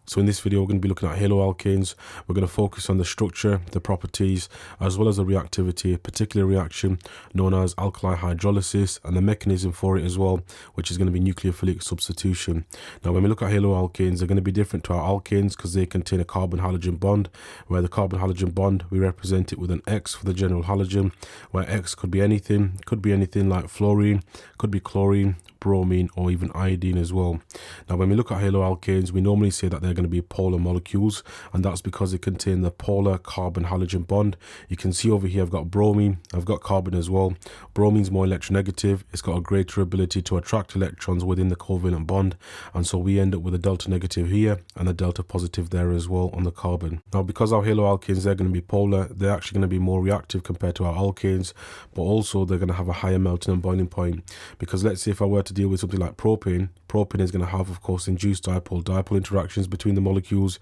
So in this video, we're going to be looking at haloalkanes. We're going to focus on the structure, the properties, as well as the reactivity, a particular reaction known as alkali hydrolysis, and the mechanism for it as well, which is going to be nucleophilic substitution. Now, when we look at haloalkanes, they're going to be different to our alkanes because they contain a carbon-halogen bond, where the carbon-halogen bond, we represent it with an X for the general halogen, where X could be anything like fluorine, could be chlorine, bromine, or even iodine as well. Now, when we look at haloalkanes, we normally say that they're going to be polar molecules, and that's because they contain the polar carbon-halogen bond. You can see over here I've got bromine, I've got carbon as well. Bromine's more electronegative, it's got a greater ability to attract electrons within the covalent bond, and so we end up with a delta negative here and a delta positive there as well on the carbon. Now, because our haloalkanes, they're going to be polar, they're actually going to be more reactive compared to our alkanes, but also they're going to have a higher melting and boiling point, because let's say if I were to deal with something like propane is going to have, of course, induced dipole-dipole interactions between the molecules,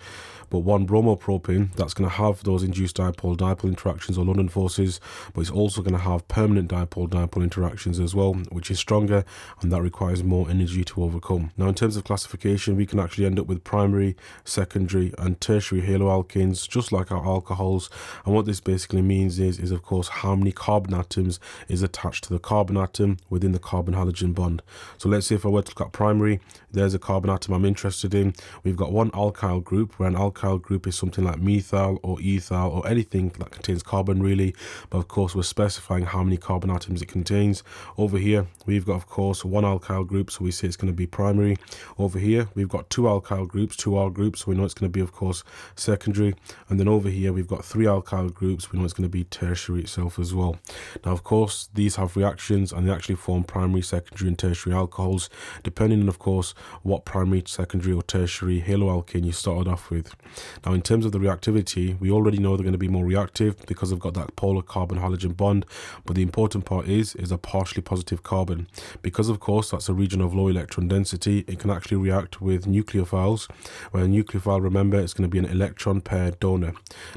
but one bromopropane, that's going to have those induced dipole-dipole interactions or London forces, but it's also going to have permanent dipole-dipole interactions as well, which is stronger, and that requires more energy to overcome. Now, in terms of classification, we can actually end up with primary, secondary, and tertiary haloalkanes, just like our alcohols, and what this basically means is of course, how many carbon atoms is attached to the carbon atom within the carbon-halogen bond. So let's say if I were to look at primary, there's a carbon atom I'm interested in. We've got one alkyl group, where an alkyl group is something like methyl or ethyl or anything that contains carbon really, but of course we're specifying how many carbon atoms it contains. Over here we've got, of course, one alkyl group, so we say it's going to be primary. Over here we've got two alkyl groups, two R groups, so we know it's going to be, of course, secondary. And then over here we've got three alkyl groups, we know it's going to be tertiary itself as well. Now, of course, these have reactions and they actually form primary, secondary, and tertiary alcohols, depending on, of course, what primary, secondary, or tertiary haloalkane you started off with. Now, in terms of the reactivity, we already know they're going to be more reactive because they've got that polar carbon-halogen bond, but the important part is a partially positive carbon. Because, of course, that's a region of low electron density, it can actually react with nucleophiles, where a nucleophile, remember, it's going to be an electron pair donor.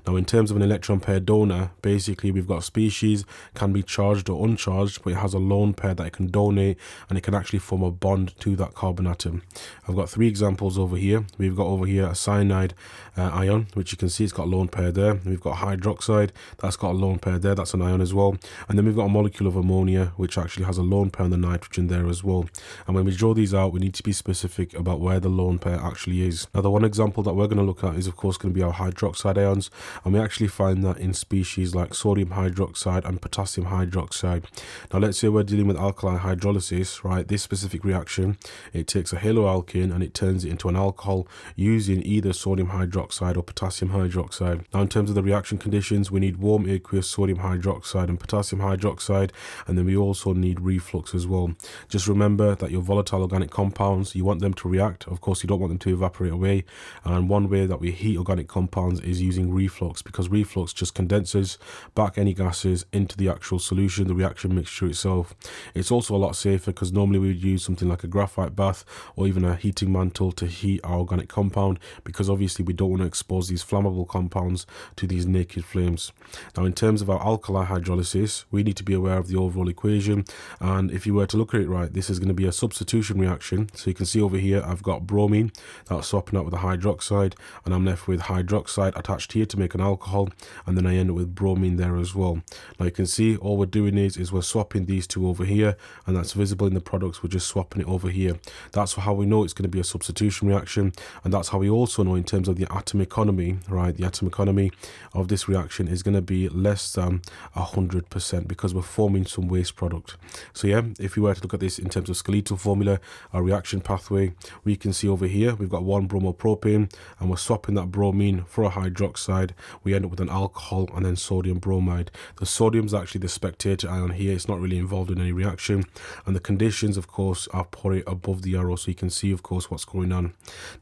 Now, in terms of an electron pair donor, basically we've got species, can be charged or uncharged, but it has a lone pair that it can donate, and it can actually form a bond to that carbon atom. I've got three examples over here. We've got over here a cyanide ion, which you can see it's got a lone pair there. We've got hydroxide, that's got a lone pair there, that's an ion as well. And then we've got a molecule of ammonia, which actually has a lone pair on the nitrogen there as well. And when we draw these out, we need to be specific about where the lone pair actually is. Now, the one example that we're going to look at is, of course, going to be our hydroxide ions, and we actually find that in species like sodium hydroxide and potassium hydroxide. Now, let's say we're dealing with alkali hydrolysis, right? This specific reaction, it takes a haloalkane and it turns it into an alcohol using either sodium hydroxide or potassium hydroxide. Now, in terms of the reaction conditions, we need warm aqueous sodium hydroxide and potassium hydroxide, and then we also need reflux as well. Just remember that your volatile organic compounds, you want them to react. Of course, you don't want them to evaporate away, and one way that we heat organic compounds is using reflux, because reflux just condenses back any gases into the actual solution, the reaction mixture itself. It's also a lot safer because normally we would use something like a graphite bath or even a heating mantle to heat our organic compound, because obviously we don't want to expose these flammable compounds to these naked flames. Now, in terms of our alkali hydrolysis, we need to be aware of the overall equation, and if you were to look at it right, this is going to be a substitution reaction. So you can see over here I've got bromine that's swapping out with a hydroxide, and I'm left with hydroxide attached here to make an alcohol, and then I end up with bromine there as well. Now you can see all we're doing is we're swapping these two over here, and that's visible in the products. We're just swapping it over here. That's how we know it's going to be a substitution reaction, and that's how we also know in terms of the atom economy, right? The atom economy of this reaction is going to be less than 100% because we're forming some waste product. So yeah, if we were to look at this in terms of skeletal formula, our reaction pathway, we can see over here we've got one bromopropane, and we're swapping that bromine for a hydroxide. We end up with an alcohol and then sodium bromide. The sodium is actually the spectator ion here, it's not really involved in any reaction, and the conditions, of course, are put it above the arrow so you can see, of course, what's going on.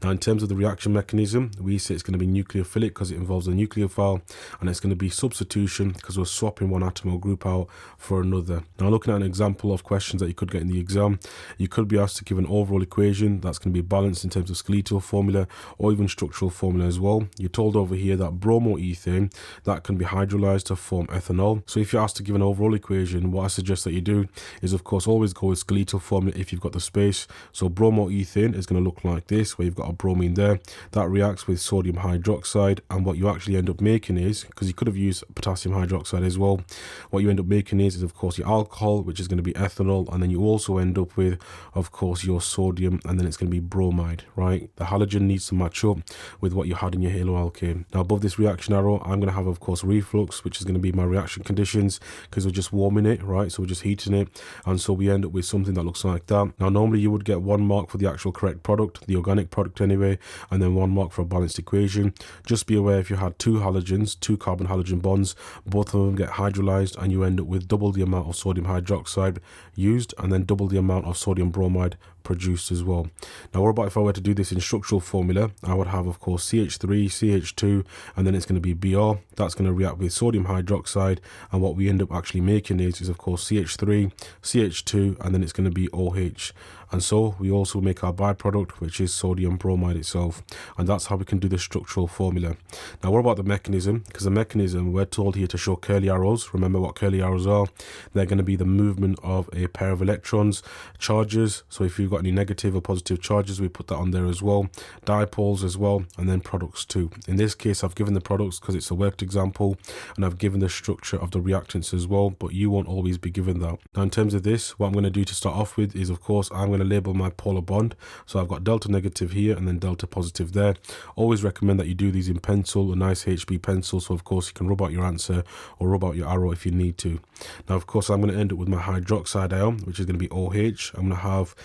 Now, in terms of the reaction mechanism, we say it's going to be nucleophilic because it involves a nucleophile, and it's going to be substitution because we're swapping one atom or group out for another. Now, looking at an example of questions that you could get in the exam, you could be asked to give an overall equation that's going to be balanced in terms of skeletal formula or even structural formula as well. You're told over here that bromoethane, that can be hydrolyzed to form ethanol. So if you're asked to give an overall equation, what I suggest that you do is, of course, always go with skeletal formula if you've got the space. So bromoethane is going to look like this, where you've got a bromine there, that reacts with sodium hydroxide, and what you actually end up making is, because you could have used potassium hydroxide as well, what you end up making is of course your alcohol, which is going to be ethanol, and then you also end up with of course your sodium, and then it's going to be bromide, right? The halogen needs to match up with what you had in your haloalkane. Now above this reaction arrow, I'm going to have of course reflux, which is going to be my reaction conditions, because we're just warming it, right? So we're just heating it, and so we end up with something that looks like that. Now normally you would get 1 mark for the actual correct product, the organic product anyway, and then 1 mark for a balanced equation. Just be aware, if you had 2 halogens, 2 carbon halogen bonds, both of them get hydrolyzed, and you end up with double the amount of sodium hydroxide used, and then double the amount of sodium bromide produced as well. Now what about if I were to do this in structural formula? I would have of course CH3, CH2, and then it's going to be Br. That's going to react with sodium hydroxide, and what we end up actually making is of course CH3, CH2, and then it's going to be OH. And so we also make our byproduct, which is sodium bromide itself, and that's how we can do the structural formula. Now what about the mechanism? Because the mechanism, we're told here to show curly arrows. Remember what curly arrows are? They're going to be the movement of a pair of electrons, charges. So if you've got any negative or positive charges, we put that on there as well, dipoles as well, and then products too. In this case I've given the products because it's a worked example, and I've given the structure of the reactants as well, but you won't always be given that. Now in terms of this, what I'm going to do to start off with is of course I'm going to label my polar bond. So I've got delta negative here and then delta positive there. Always recommend that you do these in pencil, a nice HB pencil, so of course you can rub out your answer or rub out your arrow if you need to. Now of course I'm going to end up with my hydroxide ion, which is going to be OH. I'm going to have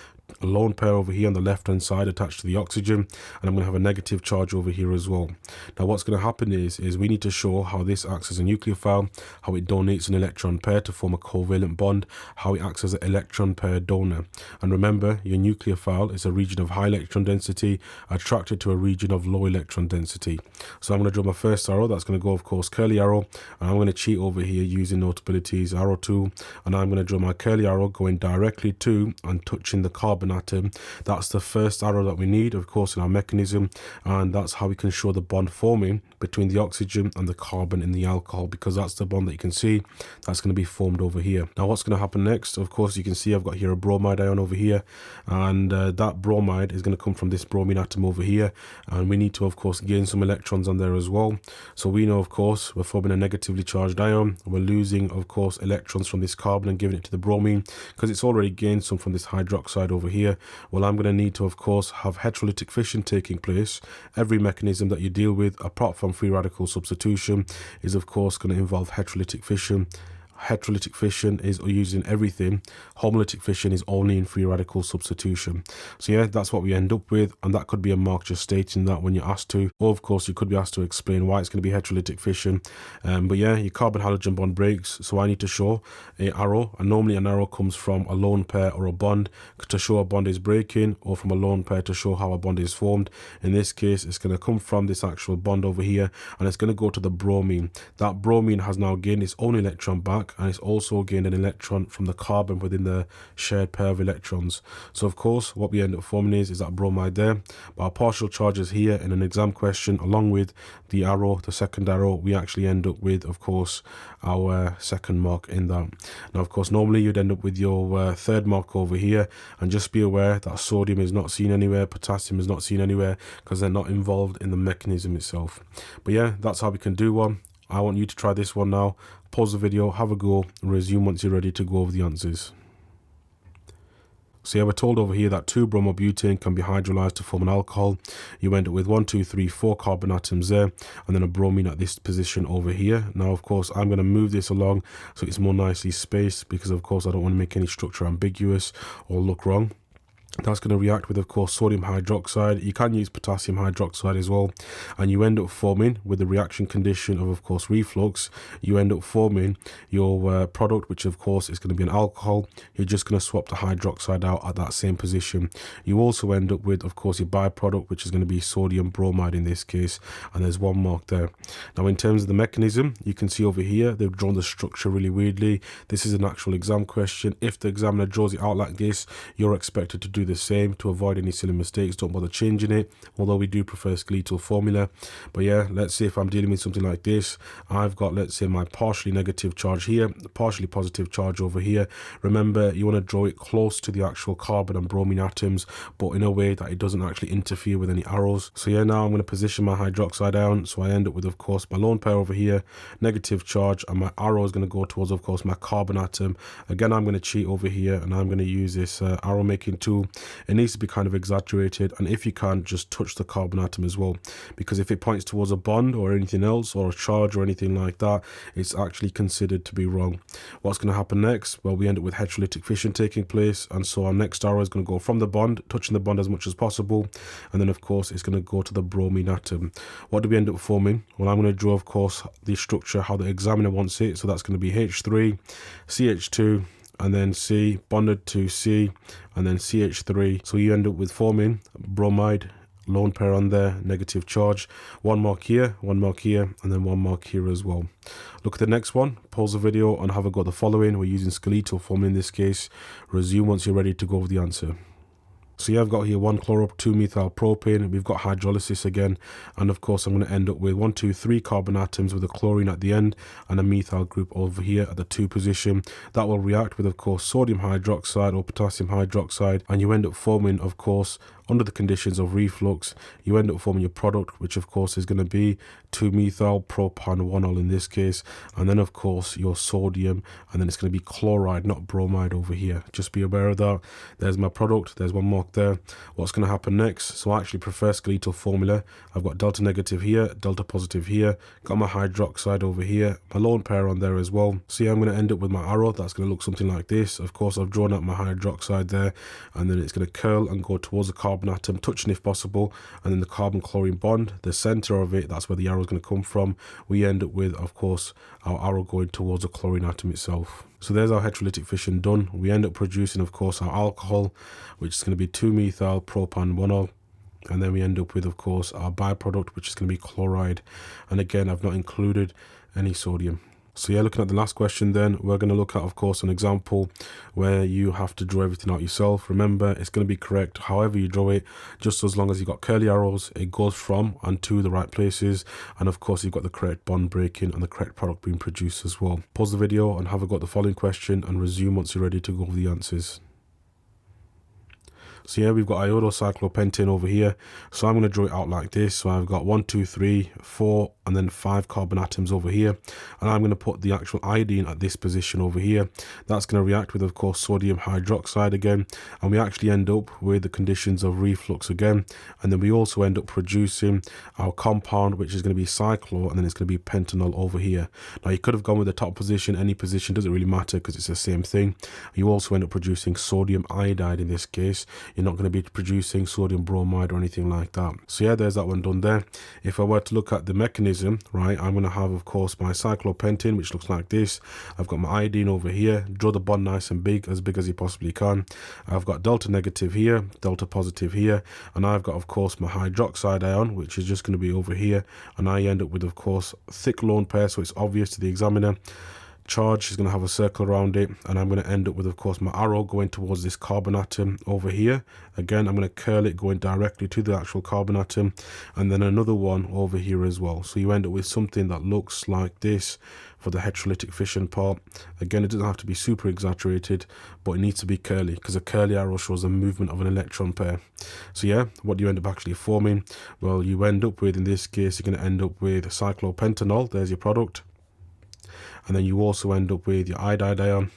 a lone pair over here on the left hand side attached to the oxygen, and I'm going to have a negative charge over here as well. Now what's going to happen is we need to show how this acts as a nucleophile, how it donates an electron pair to form a covalent bond, how it acts as an electron pair donor. And remember, your nucleophile is a region of high electron density attracted to a region of low electron density. So I'm going to draw my first arrow. That's going to go of course curly arrow, and I'm going to cheat over here using Notability's arrow tool, and I'm going to draw my curly arrow going directly to and touching the carbon atom. That's the first arrow that we need of course in our mechanism, and that's how we can show the bond forming between the oxygen and the carbon in the alcohol, because that's the bond that you can see that's going to be formed over here. Now what's going to happen next? Of course you can see I've got here a bromide ion over here, and that bromide is going to come from this bromine atom over here, and we need to of course gain some electrons on there as well. So we know of course we're forming a negatively charged ion, we're losing of course electrons from this carbon and giving it to the bromine because it's already gained some from this hydroxide over here. Well, I'm going to need to of course have heterolytic fission taking place. Every mechanism that you deal with apart from free radical substitution is of course going to involve heterolytic fission. Heterolytic fission is used in everything. Homolytic fission is only in free radical substitution. So yeah, that's what we end up with, and that could be a mark just stating that when you're asked to, or of course you could be asked to explain why it's going to be heterolytic fission. But yeah, your carbon halogen bond breaks, so I need to show an arrow, and normally an arrow comes from a lone pair or a bond to show a bond is breaking, or from a lone pair to show how a bond is formed. In this case it's going to come from this actual bond over here, and it's going to go to the bromine. That bromine has now gained its own electron back, and it's also gained an electron from the carbon within the shared pair of electrons. So of course what we end up forming is that bromide there, but our partial charges here in an exam question, along with the arrow, the second arrow, we actually end up with of course our second mark in that. Now of course normally you'd end up with your third mark over here, and just be aware that sodium is not seen anywhere, potassium is not seen anywhere, because they're not involved in the mechanism itself. But yeah, that's how we can do one. I want you to try this one now. Pause the video, have a go, and resume once you're ready to go over the answers. So yeah, we're told over here that 2-bromobutane can be hydrolyzed to form an alcohol. You end up with 1, 2, 3, 4 carbon atoms there, and then a bromine at this position over here. Now of course I'm going to move this along so it's more nicely spaced, because of course I don't want to make any structure ambiguous or look wrong. That's going to react with of course sodium hydroxide. You can use potassium hydroxide as well, and you end up forming, with the reaction condition of course reflux, you end up forming your product, which of course is going to be an alcohol. You're just going to swap the hydroxide out at that same position. You also end up with of course your byproduct, which is going to be sodium bromide in this case, and there's 1 mark there. Now in terms of the mechanism, you can see over here they've drawn the structure really weirdly. This is an actual exam question. If the examiner draws it out like this, you're expected to do do the same to avoid any silly mistakes. Don't bother changing it, although we do prefer skeletal formula. But yeah, let's say if I'm dealing with something like this, I've got, let's say, my partially negative charge here, partially positive charge over here. Remember, you want to draw it close to the actual carbon and bromine atoms, but in a way that it doesn't actually interfere with any arrows. So yeah, now I'm going to position my hydroxide down, so I end up with, of course, my lone pair over here, negative charge, and my arrow is going to go towards, of course, my carbon atom. Again, I'm going to cheat over here, and I'm going to use this arrow making tool. It needs to be kind of exaggerated, and if you can, just touch the carbon atom as well, because if it points towards a bond or anything else, or a charge or anything like that, it's actually considered to be wrong. What's going to happen next? Well, we end up with hydrolytic fission taking place, and so our next arrow is going to go from the bond, touching the bond as much as possible, and then of course it's going to go to the bromine atom. What do we end up forming? Well, I'm going to draw, of course, the structure how the examiner wants it. So that's going to be H3, CH2, and then C bonded to C, and then CH3. So you end up with forming bromide, lone pair on there, negative charge, one mark here, and then one mark here as well. Look at the next one, pause the video and have a go at the following. We're using skeletal formula in this case. Resume once you're ready to go over the answer. So yeah, I've got here 1-chloro, 2-methyl propane. We've got hydrolysis again, and of course I'm going to end up with 1, 2, 3 carbon atoms with a chlorine at the end and a methyl group over here at the 2 position. That will react with, of course, sodium hydroxide or potassium hydroxide, and you end up forming, of course, under the conditions of reflux, you end up forming your product, which of course is going to be 2-methyl propan-1-ol in this case, and then of course your sodium, and then it's going to be chloride, not bromide over here. Just be aware of that. There's my product, there's one mark there. What's going to happen next? So I actually prefer skeletal formula. I've got delta negative here, delta positive here, got my hydroxide over here, my lone pair on there as well. So yeah, I'm going to end up with my arrow. That's going to look something like this. Of course, I've drawn out my hydroxide there, and then it's going to curl and go towards the carbon atom, touching if possible, and then the carbon chlorine bond, the center of it, that's where the arrow is going to come from. We end up with, of course, our arrow going towards the chlorine atom itself. So there's our hydrolytic fission done. We end up producing, of course, our alcohol, which is going to be 2-methyl propan-1-ol. And then we end up with, of course, our byproduct, which is going to be chloride. And again, I've not included any sodium. So yeah, looking at the last question then, we're going to look at, of course, an example where you have to draw everything out yourself. Remember, it's going to be correct however you draw it, just as long as you've got curly arrows, it goes from and to the right places. And of course, you've got the correct bond breaking and the correct product being produced as well. Pause the video and have a go at the following question and resume once you're ready to go over the answers. So yeah, we've got iodocyclopentane over here. So I'm going to draw it out like this. So I've got 1, 2, 3, 4, and then 5 carbon atoms over here. And I'm going to put the actual iodine at this position over here. That's going to react with, of course, sodium hydroxide again. And we actually end up with the conditions of reflux again. And then we also end up producing our compound, which is going to be cyclo, and then it's going to be pentanol over here. Now, you could have gone with the top position, any position, doesn't really matter because it's the same thing. You also end up producing sodium iodide in this case. You're not going to be producing sodium bromide or anything like that. So yeah, there's that one done there. If I were to look at the mechanism, right, I'm going to have, of course, my cyclopentane, which looks like this. I've got my iodine over here. Draw the bond nice and big as you possibly can. I've got delta negative here, delta positive here, and I've got, of course, my hydroxide ion, which is just going to be over here, and I end up with, of course, thick lone pair, so it's obvious to the examiner. Charge is going to have a circle around it, and I'm going to end up with, of course, my arrow going towards this carbon atom over here. Again, I'm going to curl it going directly to the actual carbon atom, and then another one over here as well. So you end up with something that looks like this for the hydrolytic fission part. Again, it doesn't have to be super exaggerated, but it needs to be curly, because a curly arrow shows the movement of an electron pair. So yeah, what do you end up actually forming? Well, you end up with, in this case, you're going to end up with cyclopentanol. There's your product. And then you also end up with your iodide ion.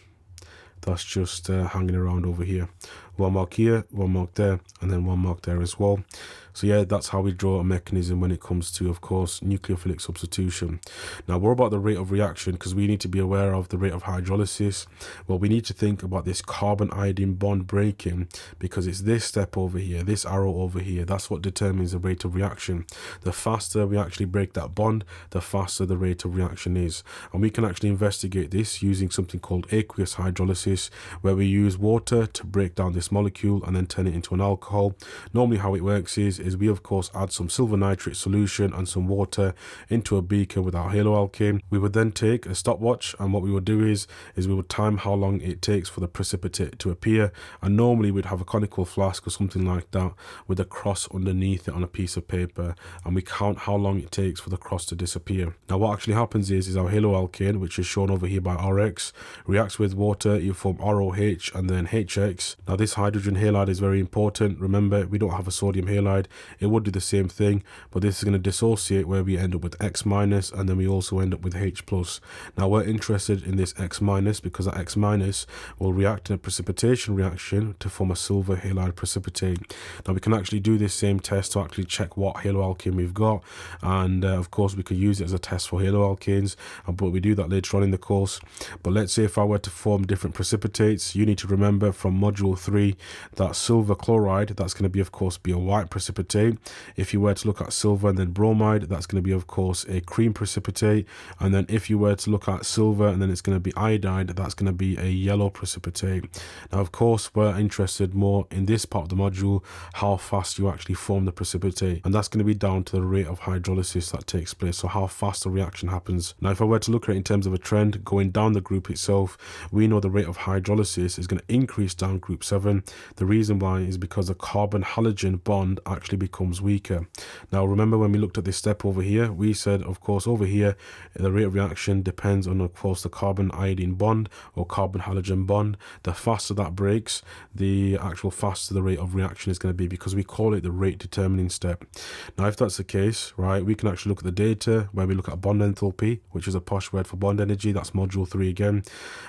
That's just hanging around over here. One mark here, one mark there, and then one mark there as well. So yeah, that's how we draw a mechanism when it comes to, of course, nucleophilic substitution. Now, what about the rate of reaction? Because we need to be aware of the rate of hydrolysis. Well, we need to think about this carbon-iodine bond breaking, because it's this step over here, this arrow over here. That's what determines the rate of reaction. The faster we actually break that bond, the faster the rate of reaction is. And we can actually investigate this using something called aqueous hydrolysis, where we use water to break down this this molecule and then turn it into an alcohol. Normally how it works is we of course add some silver nitrate solution and some water into a beaker with our haloalkane. We would then take a stopwatch, and what we would do is we would time how long it takes for the precipitate to appear, and normally we'd have a conical flask or something like that with a cross underneath it on a piece of paper, and we count how long it takes for the cross to disappear. Now what actually happens is our haloalkane, which is shown over here by RX, reacts with water, you form ROH and then HX. Now this hydrogen halide is very important. Remember, we don't have a sodium halide. It would do the same thing, but this is going to dissociate where we end up with X minus, and then we also end up with H plus. Now we're interested in this X minus because that X minus will react in a precipitation reaction to form a silver halide precipitate. Now we can actually do this same test to actually check what haloalkane we've got, and of course we could use it as a test for haloalkanes, but we do that later on in the course. But let's say if I were to form different precipitates, you need to remember from module 3 that silver chloride, that's going to be of course be a white precipitate. If you were to look at silver and then bromide, that's going to be of course a cream precipitate, and then if you were to look at silver and then it's going to be iodide, that's going to be a yellow precipitate. Now of course we're interested more in this part of the module, how fast you actually form the precipitate, and that's going to be down to the rate of hydrolysis that takes place, so how fast the reaction happens. Now if I were to look at it in terms of a trend going down the group itself, we know the rate of hydrolysis is going to increase down group 7. The reason why is because the carbon halogen bond actually becomes weaker. Now remember when we looked at this step over here, we said of course over here the rate of reaction depends on of course the carbon iodine bond or carbon halogen bond. The faster that breaks, the actual faster the rate of reaction is going to be, because we call it the rate determining step. Now if that's the case, right, we can actually look at the data where we look at bond enthalpy, which is a posh word for bond energy. That's module 3 again,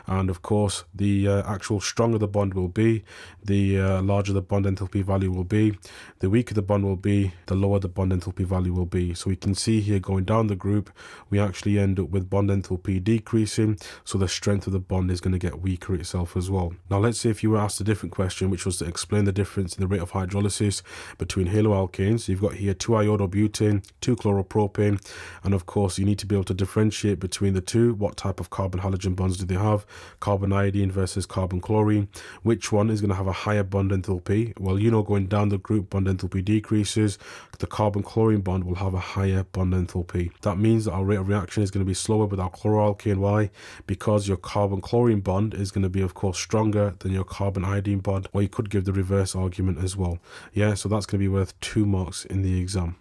and of course the actual stronger the bond will be, the larger the bond enthalpy value will be. The weaker the bond will be, the lower the bond enthalpy value will be. So we can see here going down the group, we actually end up with bond enthalpy decreasing, so the strength of the bond is going to get weaker itself as well. Now let's say if you were asked a different question, which was to explain the difference in the rate of hydrolysis between haloalkanes. You've got here 2-iodobutane, 2-chloropropane, and of course you need to be able to differentiate between the two. What type of carbon halogen bonds do they have? Carbon iodine versus carbon chlorine. Which one is going to have a higher bond enthalpy? Well, you know, going down the group, bond enthalpy decreases. The carbon chlorine bond will have a higher bond enthalpy. That means that our rate of reaction is going to be slower with our chloroalkane. Why? Because your carbon chlorine bond is going to be of course stronger than your carbon iodine bond, or you could give the reverse argument as well. Yeah, so that's going to be worth 2 marks in the exam.